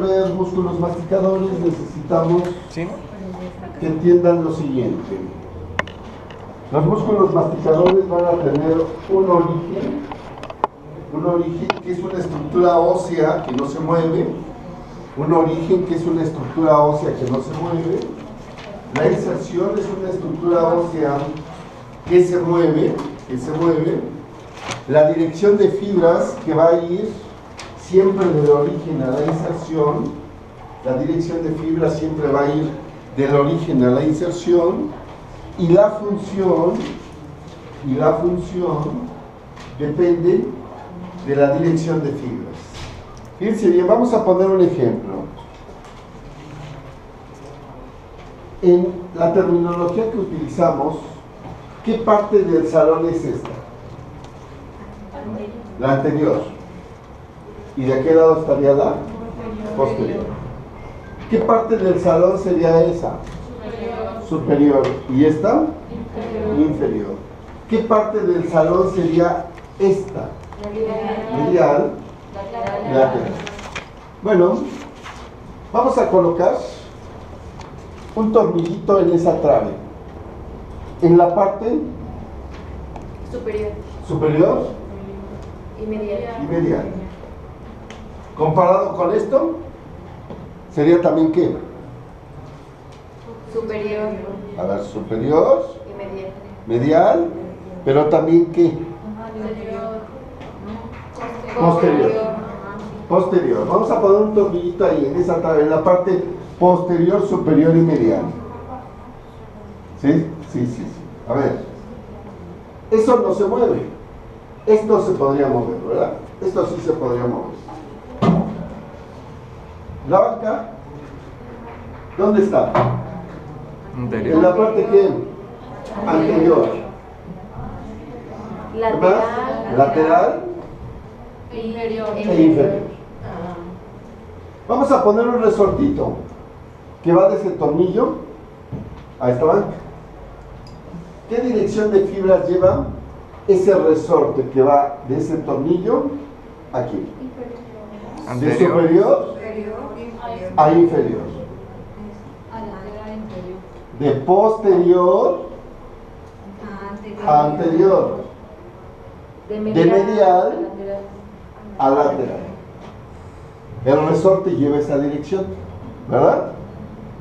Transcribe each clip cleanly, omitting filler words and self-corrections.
ver músculos masticadores, necesitamos ¿Sí? que entiendan lo siguiente. Los músculos masticadores van a tener un origen que es una estructura ósea que no se mueve, un origen que es una estructura ósea que no se mueve, la inserción es una estructura ósea que se mueve, la dirección de fibras que va a ir siempre del origen a la inserción, la dirección de fibras siempre va a ir del origen a la inserción, y la función depende de la dirección de fibras. Fíjense bien, vamos a poner un ejemplo. En la terminología que utilizamos, ¿qué parte del salón es esta? La anterior. ¿Y de qué lado estaría la posterior? ¿Qué parte del salón sería esa? Superior. ¿Y esta? Inferior. ¿Qué parte del salón sería esta? Medial. Lateral. Bueno, vamos a colocar un tornillito en esa trave. En la parte superior y medial. Comparado con esto, sería también ¿qué? Superior. A ver, superior, Y medial, pero también ¿qué? Posterior. Vamos a poner un tornillito ahí en esa tabla, en la parte posterior, superior y medial. ¿Sí? Sí. A ver. Eso no se mueve. Esto se podría mover, ¿verdad? Esto sí se podría mover. La banca, ¿dónde está? Anterior. En la parte que anterior. Lateral Inferior. e inferior. Vamos a poner un resortito que va de ese tornillo a esta banca. ¿Qué dirección de fibras lleva ese resorte que va de ese tornillo aquí? De superior a inferior. De posterior a anterior. De medial a lateral. El resorte lleva esa dirección, ¿verdad?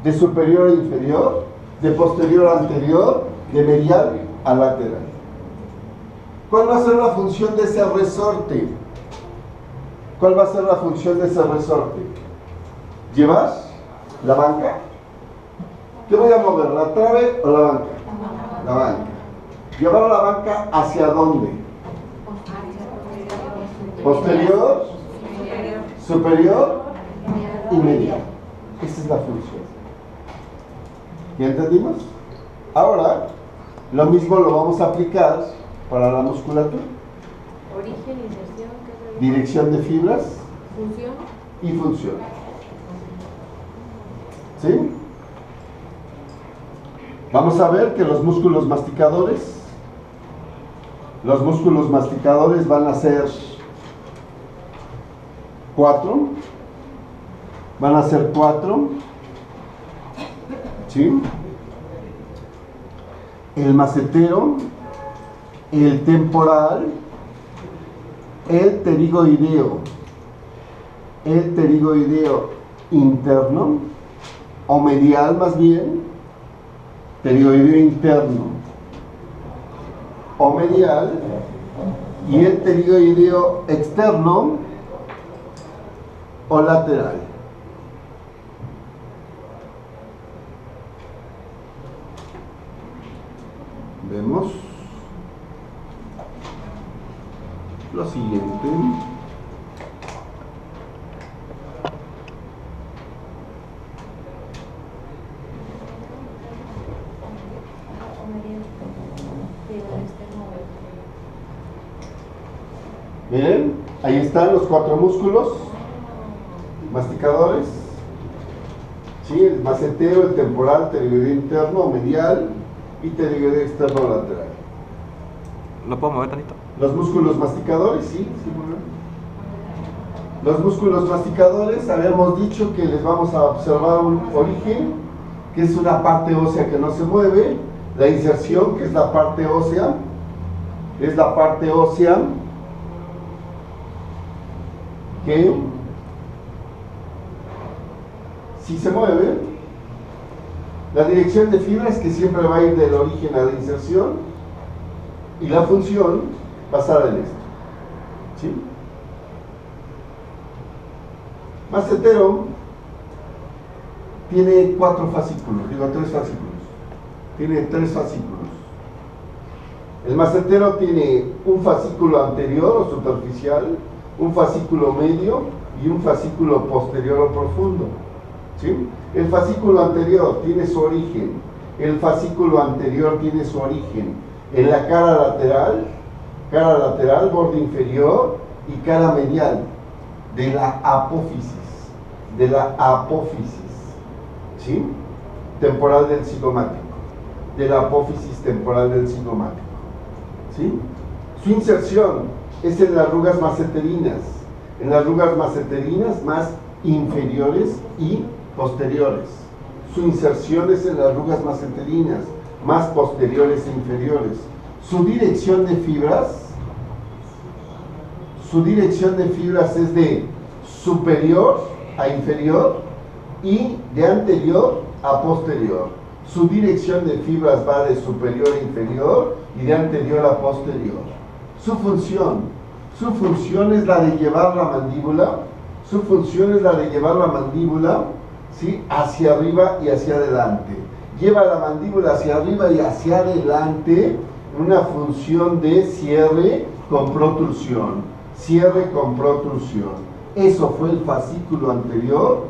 De superior a inferior, de posterior a anterior, de medial a lateral. ¿Cuál va a ser la función de ese resorte? ¿Cuál va a ser la función de ese resorte? ¿Llevar la banca? ¿Qué voy a mover? ¿La trave o la banca? La banca. ¿Llevar la banca hacia dónde? Posterior, superior y medial. Esa es la función. ¿Ya entendimos? Ahora, lo mismo lo vamos a aplicar para la musculatura. Origen, inserción, Dirección de fibras función. y función. ¿Sí? Vamos a ver que los músculos masticadores van a ser 4. Van a ser 4. ¿Sí? El macetero, el temporal, el pterigoideo interno, o medial más bien, pterigoideo interno o medial, y el pterigoideo externo o lateral. Vemos lo siguiente. Miren, ahí están los 4 músculos masticadores. ¿Sí? El macetero, el temporal, pterigoideo interno o medial y pterigoideo externo o lateral. ¿Lo puedo mover tantito? Los músculos masticadores, sí, Los músculos masticadores, habíamos dicho que les vamos a observar un origen, que es una parte ósea que no se mueve, la inserción, que es la parte ósea, que sí se mueve, la dirección de fibras, que siempre va a ir del origen a la inserción, y la función basada en esto, ¿sí? Macetero tiene tres fascículos. Tiene tres fascículos. El macetero tiene un fascículo anterior o superficial, un fascículo medio y un fascículo posterior o profundo, ¿sí? El fascículo anterior tiene su origen, en la cara lateral, borde inferior y cara medial de la apófisis, ¿sí? Temporal del cigomático, de la apófisis temporal del cigomático, ¿sí? Su inserción es en las arrugas maceterinas, más inferiores y posteriores. Su inserción es en las arrugas maceterinas, más posteriores e inferiores. Su dirección de fibras es de superior a inferior y de anterior a posterior. Su dirección de fibras va de superior a inferior y de anterior a posterior. Su función es la de llevar la mandíbula, ¿sí? Hacia arriba y hacia adelante. Lleva la mandíbula hacia arriba y hacia adelante, una función de cierre con protrusión. Eso fue el fascículo anterior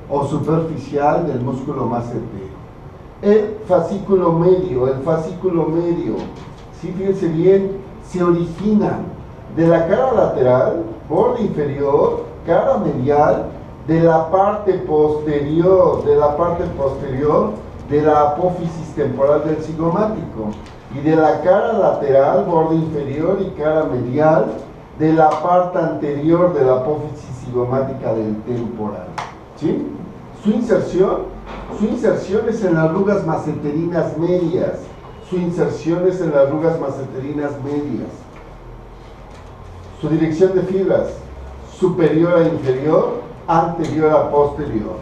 o superficial del músculo macetero. El fascículo medio, ¿sí? Fíjense bien, se origina de la cara lateral, borde inferior, cara medial, de la parte posterior de la apófisis temporal del cigomático, y de la cara lateral, borde inferior y cara medial, de la parte anterior de la apófisis cigomática del temporal, ¿sí? Su inserción es en las arrugas maceterinas medias. Su dirección de fibras, superior a inferior, anterior a posterior.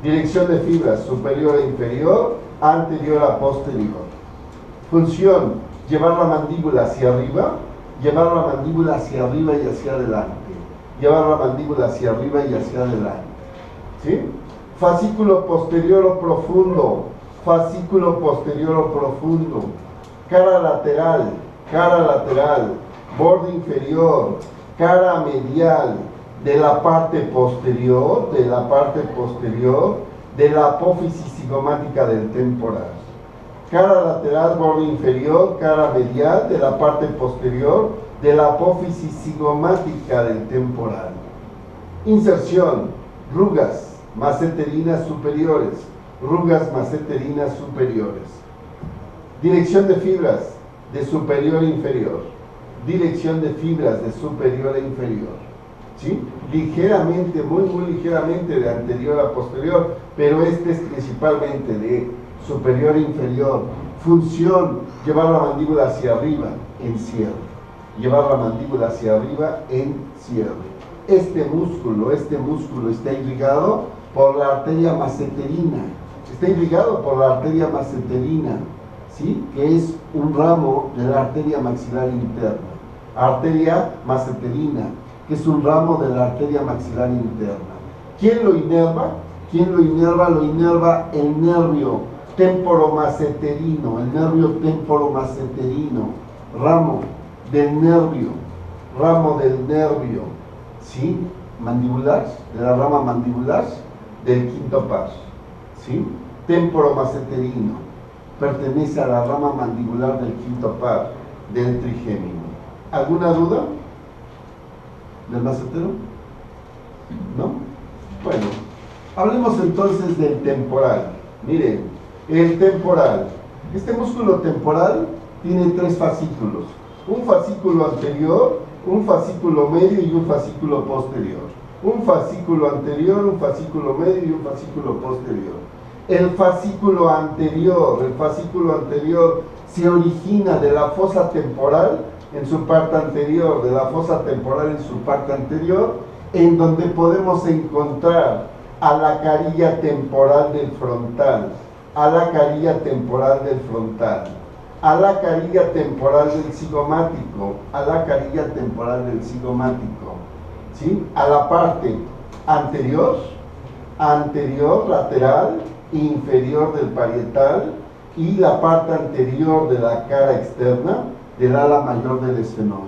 Dirección de fibras, superior a inferior, anterior a posterior. Función, llevar la mandíbula hacia arriba y hacia adelante. ¿Sí? Fascículo posterior o profundo. Cara lateral, borde inferior, cara medial, de la parte posterior de la apófisis cigomática del temporal. Cara lateral, borde inferior, cara medial, de la parte posterior de la apófisis cigomática del temporal. Inserción, rugas maceterinas superiores. Dirección de fibras de superior e inferior. ¿Sí? Ligeramente, muy ligeramente de anterior a posterior, pero este es principalmente de superior e inferior. Función, llevar la mandíbula hacia arriba en cierre. Este músculo está irrigado por la arteria maceterina. ¿Sí? Que es un ramo de la arteria maxilar interna. Arteria maceterina, que es un ramo de la arteria maxilar interna. ¿Quién lo inerva? Lo inerva el nervio temporomaceterino, ramo del nervio, ¿sí? Mandibular, de la rama mandibular del quinto par, ¿sí? Temporomaceterino, pertenece a la rama mandibular del quinto par del trigémino. ¿Alguna duda del macetero? ¿No? Bueno, hablemos entonces del temporal. Miren, el temporal. Este músculo temporal tiene tres fascículos. Un fascículo anterior un fascículo medio y un fascículo posterior. Un fascículo anterior, un fascículo medio y un fascículo posterior. El fascículo anterior se origina de la fosa temporal en su parte anterior, de la fosa temporal en su parte anterior, en donde podemos encontrar a la carilla temporal del frontal, a la carilla temporal del frontal, a la carilla temporal del cigomático, a la carilla temporal del cigomático, ¿sí? A la parte anterior, lateral, inferior del parietal y la parte anterior de la cara externa del ala mayor del esfenoides.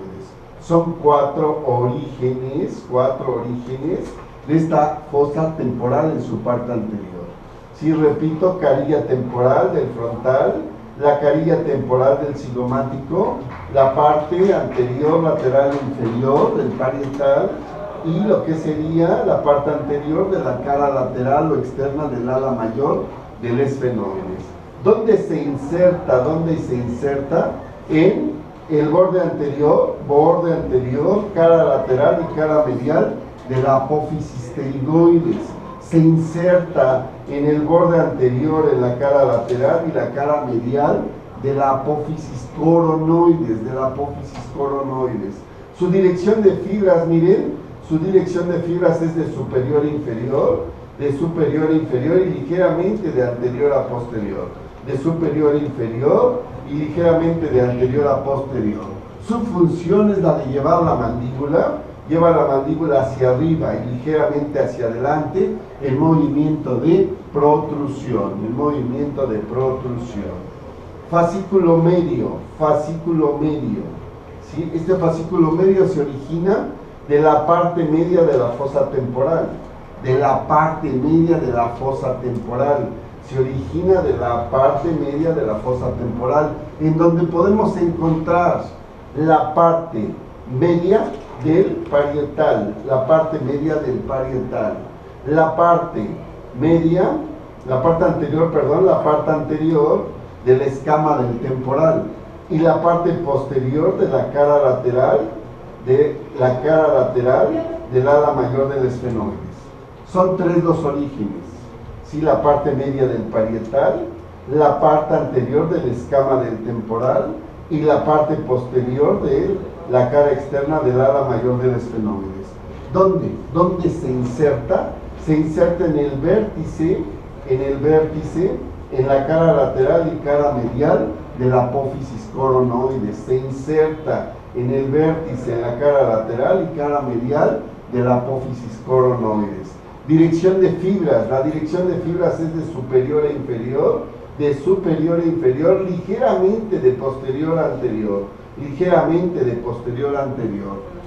Son cuatro orígenes de esta fosa temporal en su parte anterior. Sí, repito, carilla temporal del frontal, la carilla temporal del cigomático, la parte anterior, lateral, inferior del parietal y lo que sería la parte anterior de la cara lateral o externa del ala mayor del esfenoides. ¿Dónde se inserta? En el borde anterior, cara lateral y cara medial de la apófisis pterigoides. Se inserta en el borde anterior, en la cara lateral y la cara medial de la apófisis coronoides, Su dirección de fibras, miren, su dirección de fibras es de superior a inferior, y ligeramente de anterior a posterior, de superior a inferior y ligeramente de anterior a posterior. Su función es la de lleva la mandíbula hacia arriba y ligeramente hacia adelante en movimiento de protrusión, Fascículo medio, ¿sí? Este fascículo medio se origina de la parte media de la fosa temporal, se origina de la parte media de la fosa temporal, en donde podemos encontrar la parte media del parietal, la parte anterior de la escama del temporal y la parte posterior de la cara lateral del ala mayor del esfenoides. Son los orígenes, ¿sí? La parte media del parietal, la parte anterior de la escama del temporal y la parte posterior de la cara externa del ala mayor del esfenoides. ¿Dónde se inserta? Se inserta en el vértice, en la cara lateral y cara medial de la apófisis coronoides. Se inserta en el vértice, en la cara lateral y cara medial de la apófisis coronoides. Dirección de fibras. La dirección de fibras es de superior a inferior, ligeramente de posterior a anterior.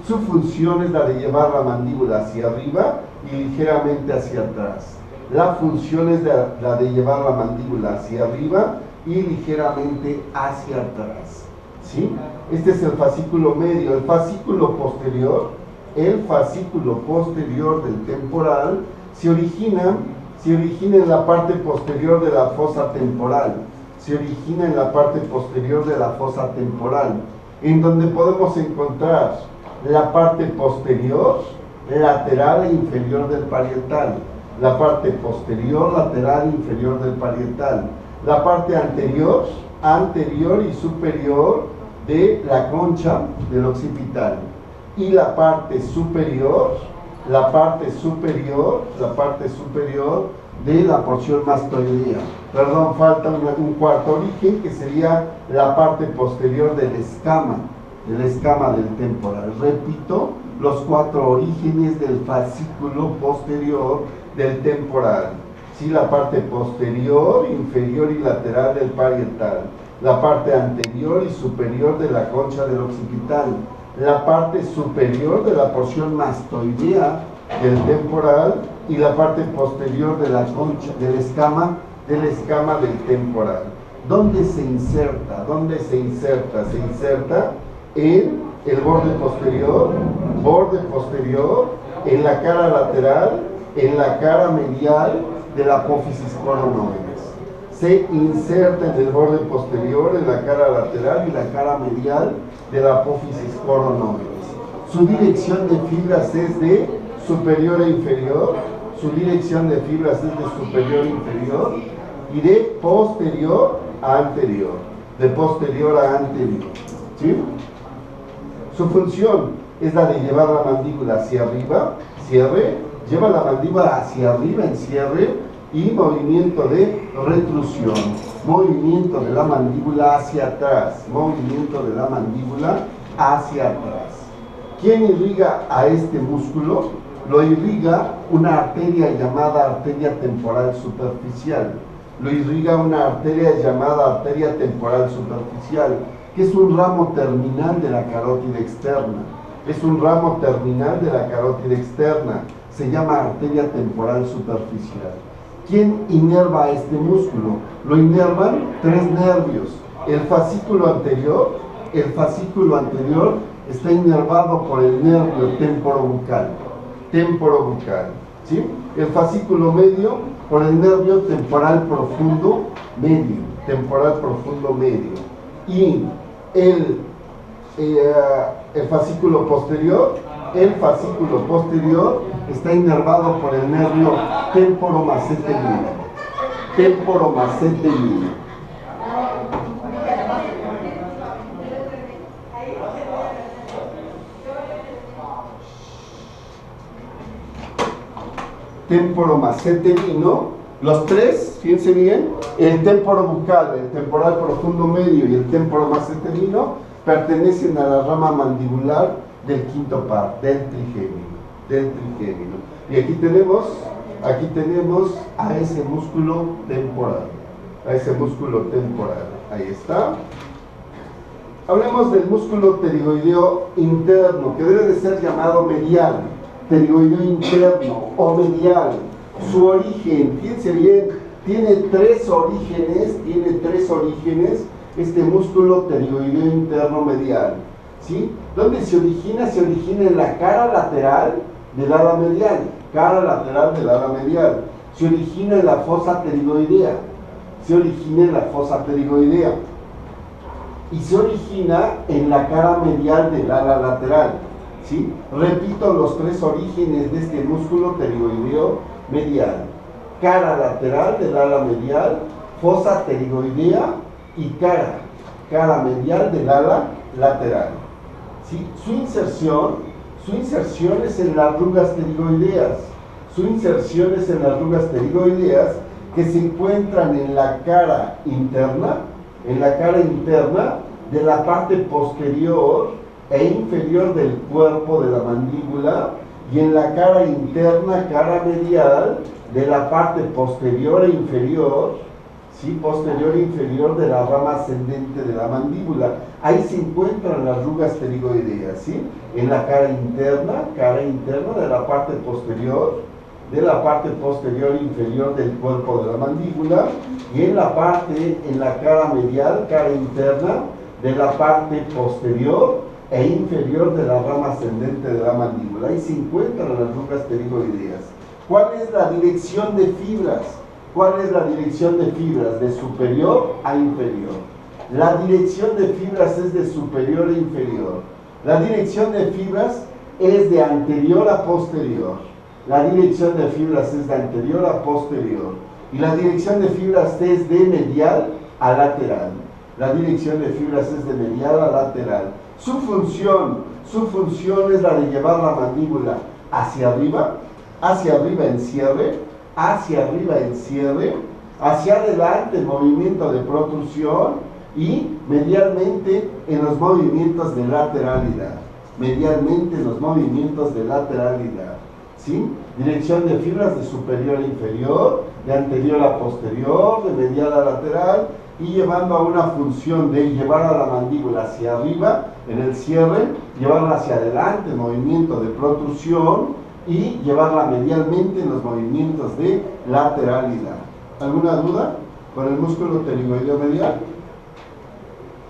Su función es la de llevar la mandíbula hacia arriba y ligeramente hacia atrás. La función es la de llevar la mandíbula hacia arriba y ligeramente hacia atrás, ¿sí? Este es el fascículo medio. El fascículo posterior del temporal se origina en la parte posterior de la fosa temporal, en donde podemos encontrar la parte posterior, lateral e inferior del parietal, la parte posterior, lateral e inferior del parietal, la parte anterior y superior de la concha del occipital y la parte superior de la porción mastoidea. Perdón, falta un cuarto origen que sería la parte posterior de la escama del temporal. Repito, los cuatro orígenes del fascículo posterior del temporal. Sí, la parte posterior, inferior y lateral del parietal, la parte anterior y superior de la concha del occipital, la parte superior de la porción mastoidea del temporal y la parte posterior de la concha, de la escama del temporal. ¿Dónde se inserta? Se inserta en el borde posterior, en la cara lateral, en la cara medial de la apófisis coronoides. Se inserta en el borde posterior, en la cara lateral y la cara medial de la apófisis coronoides. Su dirección de fibras es de superior a inferior. Su dirección de fibras es de superior a inferior y de posterior a anterior. De posterior a anterior. ¿Sí? Su función es la de llevar la mandíbula hacia arriba, cierre, lleva la mandíbula hacia arriba en cierre y movimiento de retrusión, movimiento de la mandíbula hacia atrás, movimiento de la mandíbula hacia atrás. ¿Quién irriga a este músculo? Lo irriga una arteria llamada arteria temporal superficial. Lo irriga una arteria llamada arteria temporal superficial, que es un ramo terminal de la carótida externa. Es un ramo terminal de la carótida externa. Se llama arteria temporal superficial. ¿Quién inerva a este músculo? Lo inervan tres nervios. El fascículo anterior está inervado por el nervio temporobucal. Temporobucal, ¿sí? El fascículo medio por el nervio temporal profundo medio. Temporal profundo medio. Y el fascículo posterior está inervado por el nervio temporomacete-mino. Temporomacete-mino. Temporomacete-mino, los tres, fíjense bien, el temporobucal, el temporal profundo medio y el temporomacete-mino pertenecen a la rama mandibular del quinto par, del trigémino. Y aquí tenemos a ese músculo temporal, ahí está. Hablemos del músculo pterigoideo interno, que debe de ser llamado medial, pterigoideo interno o medial. Su origen, fíjense bien, tiene tres orígenes, este músculo pterigoideo interno medial, ¿sí? ¿Dónde se origina? Se origina en la cara lateral del ala medial, se origina en la fosa pterigoidea, y se origina en la cara medial del ala lateral, ¿sí? Repito los tres orígenes de este músculo pterigoideo medial: cara lateral del ala medial, fosa pterigoidea y cara medial del ala lateral, ¿sí? Su inserción es en las arrugas pterigoideas, que se encuentran en la cara interna de la parte posterior e inferior del cuerpo de la mandíbula, y en la cara interna, cara medial, de la parte posterior e inferior, ¿sí? Posterior e inferior de la rama ascendente de la mandíbula. Ahí se encuentran las arrugas pterigoideas, ¿sí? En la cara interna de la parte posterior e inferior del cuerpo de la mandíbula, y en la cara medial, cara interna, de la parte posterior e inferior de la rama ascendente de la mandíbula. Ahí se encuentran las arrugas pterigoideas. ¿Cuál es la dirección de fibras? De superior a inferior. La dirección de fibras es de superior a inferior. La dirección de fibras es de anterior a posterior. Y la dirección de fibras es de medial a lateral. Su función es la de llevar la mandíbula hacia arriba en cierre, hacia adelante en movimiento de protrusión y medialmente en los movimientos de lateralidad. ¿Sí? Dirección de fibras de superior a inferior, de anterior a posterior, de medial a lateral, y llevando a una función de llevar a la mandíbula hacia arriba en el cierre, llevarla hacia adelante en movimiento de protrusión y llevarla medialmente en los movimientos de lateralidad. ¿Alguna duda con el músculo pterigoideo medial?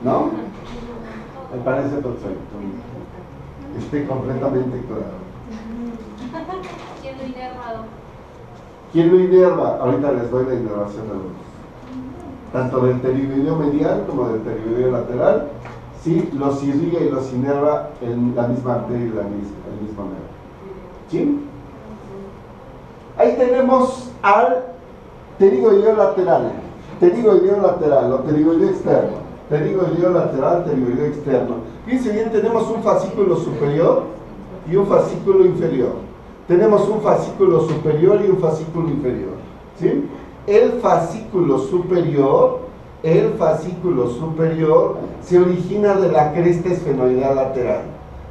¿No? Me parece perfecto. Estoy completamente claro. ¿Quién lo inerva? Ahorita les doy la inervación de los dos. Tanto del pterigoideo medial como del pterigoideo lateral ¿sí? Los irriga y los inerva en la misma arteria y el mismo nervio. ¿Sí? Ahí tenemos al pterigoideo lateral, pterigoideo lateral o pterigoideo externo, pterigoideo lateral, pterigoideo externo. Fíjense bien, tenemos un fascículo superior y un fascículo inferior. Tenemos un fascículo superior y un fascículo inferior. ¿Sí? El fascículo superior se origina de la cresta esfenoidal lateral.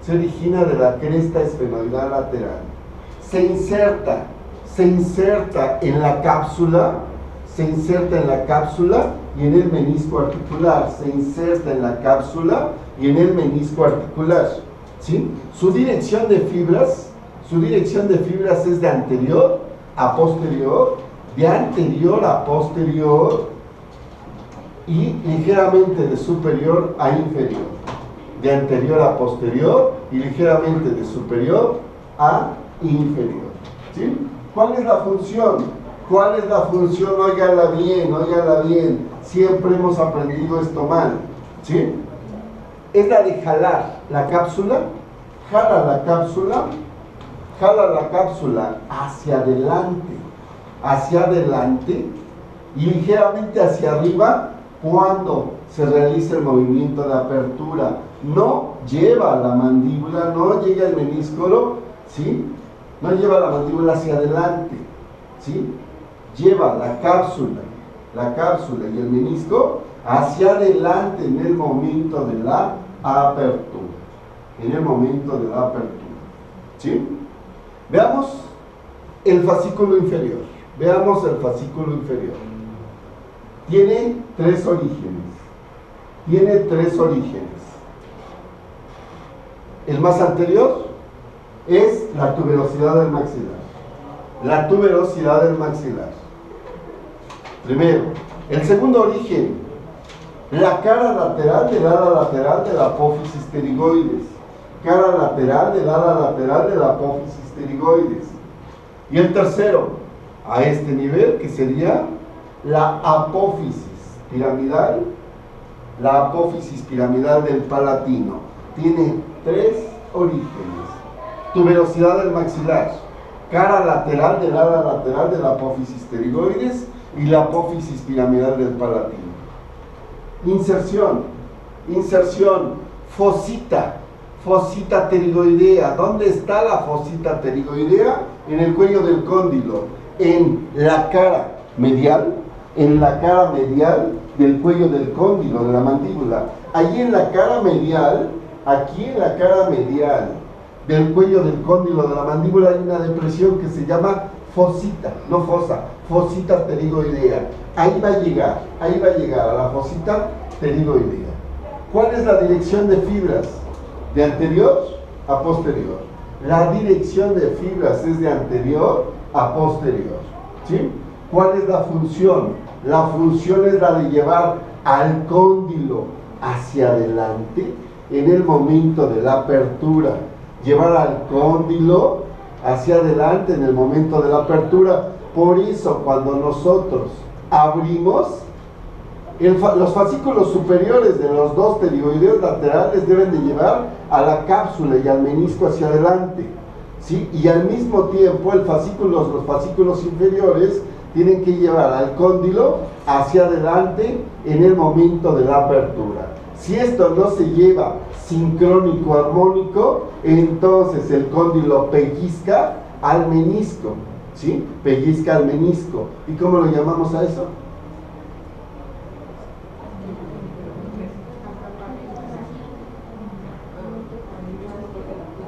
Se origina de la cresta esfenoidal lateral. Se inserta en la cápsula, y en el menisco articular. Se inserta en la cápsula y en el menisco articular. ¿Sí? Su dirección de fibras es de anterior a posterior, de anterior a posterior y ligeramente de superior a inferior. De anterior a posterior y ligeramente de superior a inferior. ¿Sí? ¿Cuál es la función? Óigala bien. Siempre hemos aprendido esto mal. ¿Sí? Es la de jalar la cápsula. Jala la cápsula hacia adelante y ligeramente hacia arriba cuando se realiza el movimiento de apertura. No lleva la mandíbula, no llega el menisco, ¿sí? No lleva la mandíbula hacia adelante, ¿sí? Lleva la cápsula y el menisco hacia adelante en el momento de la apertura. ¿Sí? Veamos el fascículo inferior. Tiene tres orígenes. El más anterior es la tuberosidad del maxilar. Primero. El segundo origen, la cara lateral del ala lateral de la apófisis pterigoides. Y el tercero, a este nivel, que sería la apófisis piramidal del palatino. Tiene tres orígenes. Tuberosidad del maxilar, cara lateral del ala lateral de la apófisis pterigoides y la apófisis piramidal del palatino. Inserción, fosita pterigoidea. ¿Dónde está la fosita pterigoidea? En el cuello del cóndilo, en la cara medial del cuello del cóndilo, de la mandíbula. Allí en la cara medial, del cuello del cóndilo de la mandíbula hay una depresión que se llama fosita pterigoidea. Ahí va a llegar a la fosita pterigoidea. ¿Cuál es la dirección de fibras? De anterior a posterior. La dirección de fibras es de anterior a posterior. ¿Sí? ¿Cuál es la función? La función es la de llevar al cóndilo hacia adelante en el momento de la apertura. Llevar al cóndilo hacia adelante en el momento de la apertura. Por eso, cuando nosotros abrimos, los fascículos superiores de los dos pterigoideos laterales deben de llevar a la cápsula y al menisco hacia adelante, ¿sí? Y al mismo tiempo los fascículos inferiores tienen que llevar al cóndilo hacia adelante en el momento de la apertura. Si esto no se lleva sincrónico armónico, entonces el cóndilo pellizca al menisco, ¿sí? Pellizca al menisco. ¿Y cómo lo llamamos a eso?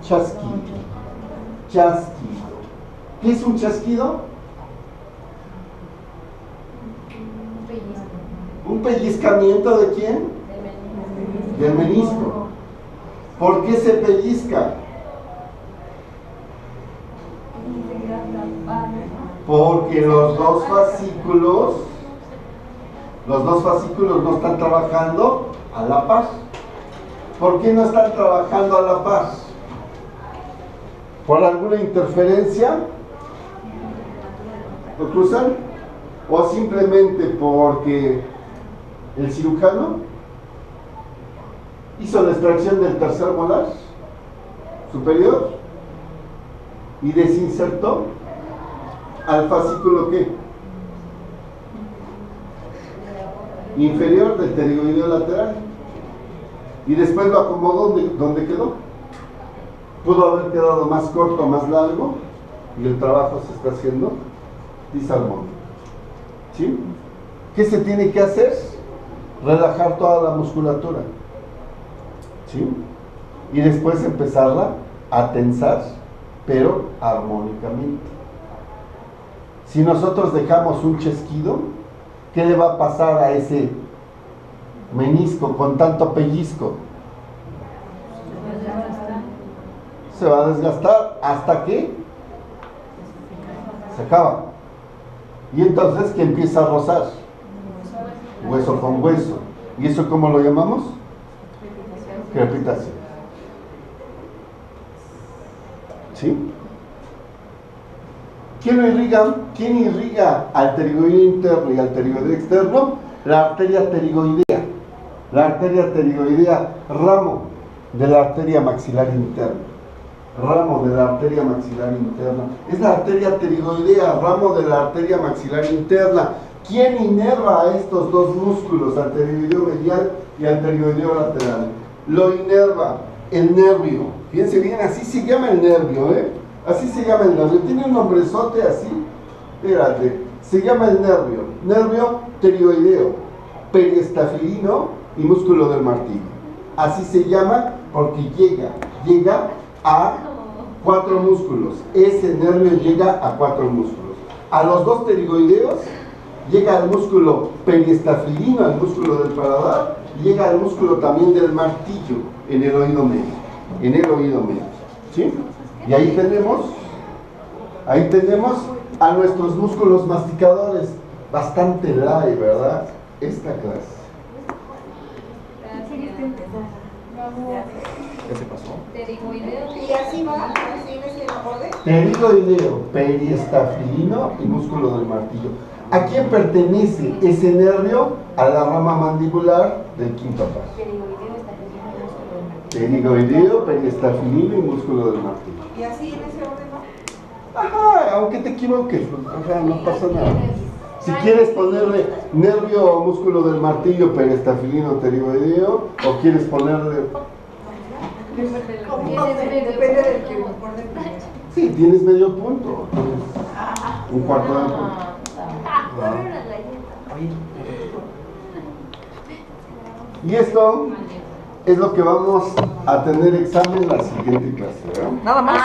Chasquido. ¿Qué es un chasquido? ¿Un pellizcamiento de quién? Del menisco. ¿Por qué se pellizca? Porque los dos fascículos no están trabajando a la par. ¿Por qué no están trabajando a la par? ¿Por alguna interferencia? ¿Lo cruzan? ¿O simplemente porque el cirujano hizo la extracción del tercer molar superior y desinsertó al fascículo ¿qué? Inferior del pterigoideo lateral y después lo acomodó donde quedó. Pudo haber quedado más corto, más largo, y el trabajo se está haciendo disarmónico. ¿Sí? ¿Qué se tiene que hacer? Relajar toda la musculatura. ¿Sí? Y después empezarla a tensar, pero armónicamente. Si nosotros dejamos un chasquido, ¿qué le va a pasar a ese menisco con tanto pellizco? Se va a desgastar hasta que se acaba. Y entonces que empieza a rozar hueso con hueso. ¿Y eso cómo lo llamamos? Crepitación. ¿Sí? ¿Quién irriga al pterigoideo interno y al pterigoideo externo? La arteria pterigoidea. La arteria pterigoidea, ramo de la arteria maxilar interna. Ramo de la arteria maxilar interna. Es la arteria pterigoidea, ramo de la arteria maxilar interna. ¿Quién inerva a estos dos músculos, al pterigoideo medial y al pterigoideo lateral? Lo inerva el nervio. Fíjense bien, así se llama el nervio, Así se llama el nervio. Tiene un nombrezote así. Espérate. Se llama el nervio. Nervio pterigoideo, periestafilino y músculo del martillo. Así se llama porque llega a 4 músculos. Ese nervio llega a 4 músculos. A los dos pterigoideos llega al músculo periestafilino, al músculo del paladar, y llega al músculo también del martillo en el oído medio. En el oído medio. ¿Sí? Y ahí tenemos a nuestros músculos masticadores. Bastante light, ¿verdad? Esta clase. ¿Qué se pasó? ¿Y así va? ¿Así en ese orden? Pterigoideo, periestafilino y músculo del martillo. ¿A quién pertenece ese nervio? A la rama mandibular del quinto paso. Pterigoideo, periestafilino y músculo del martillo. ¿Y así en ese orden va? Ajá, aunque te equivoques, ajá, no pasa nada. Si quieres ponerle nervio o músculo del martillo, periestafilino, pterigoideo, o quieres ponerle... Depende del que lo pone primero. Sí, tienes medio punto, tienes un cuarto de punto. Y esto es lo que vamos a tener examen en la siguiente clase, ¿verdad? Nada más.